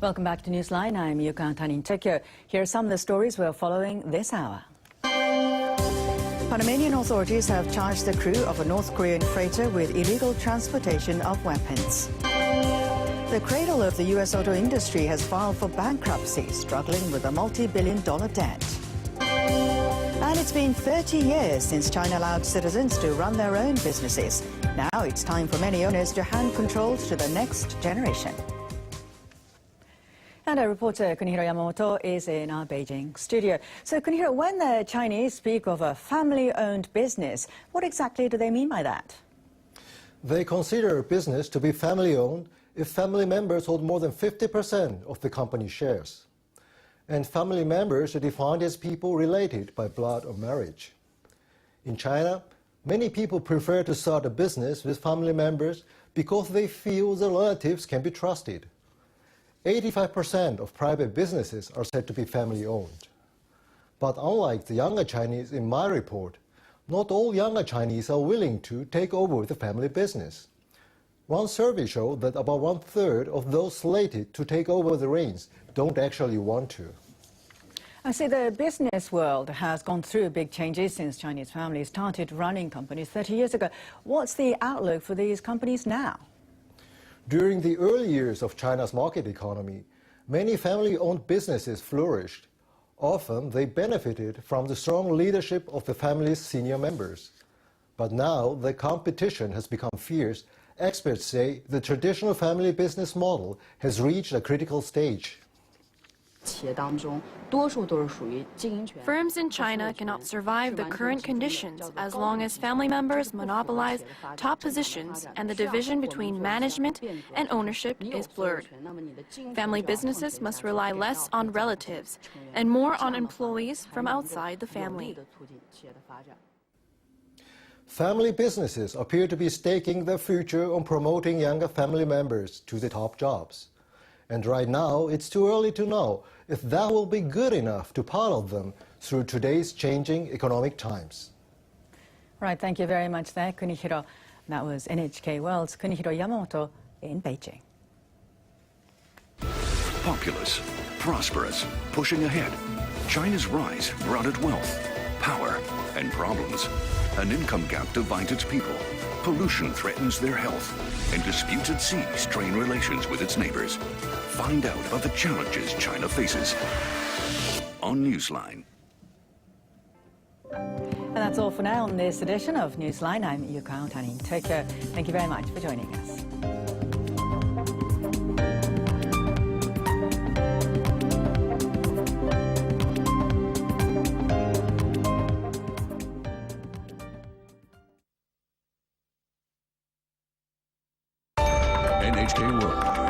Welcome back to Newsline. I'm Yuka Tan in Tokyo. Here are some of the stories we're following this hour. Panamanian authorities have charged the crew of a North Korean freighter with illegal transportation of weapons. The cradle of the U.S. auto industry has filed for bankruptcy, struggling with a multi-billion-dollar debt. And it's been 30 years since China allowed citizens to run their own businesses. Now it's time for many owners to hand controls to the next generation. And our reporter Kunihiro Yamamoto is in our Beijing studio. So Kunihiro, when the Chinese speak of a family-owned business, what exactly do they mean by that? They consider a business to be family-owned if family members hold more than 50% of the company's shares. And family members are defined as people related by blood or marriage. In China, many people prefer to start a business with family members because they feel the relatives can be trusted. 85% of private businesses are said to be family-owned. But unlike the younger Chinese in my report, not all younger Chinese are willing to take over the family business. One survey showed that about one-third of those slated to take over the reins don't actually want to. I see the business world has gone through big changes since Chinese families started running companies 30 years ago. What's the outlook for these companies now? During the early years of China's market economy, many family-owned businesses flourished. Often, they benefited from the strong leadership of the family's senior members. But now, the competition has become fierce. Experts say the traditional family business model has reached a critical stage. Firms in China cannot survive the current conditions as long as family members monopolize top positions and the division between management and ownership is blurred. Family businesses must rely less on relatives and more on employees from outside the family. Family businesses appear to be staking their future on promoting younger family members to the top jobs. And right now, it's too early to know if that will be good enough to pilot them through today's changing economic times. Right, thank you very much there, Kunihiro. That was NHK World's Kunihiro Yamamoto in Beijing. Populous, prosperous, pushing ahead. China's rise brought it wealth, power, and problems. An income gap divides its people. Pollution threatens their health, and disputes at sea strain relations with its neighbors. Find out about the challenges China faces on Newsline. And that's all for now on this edition of Newsline. I'm Yuka Tan in Tokyo. Thank you very much for joining us. NHK World.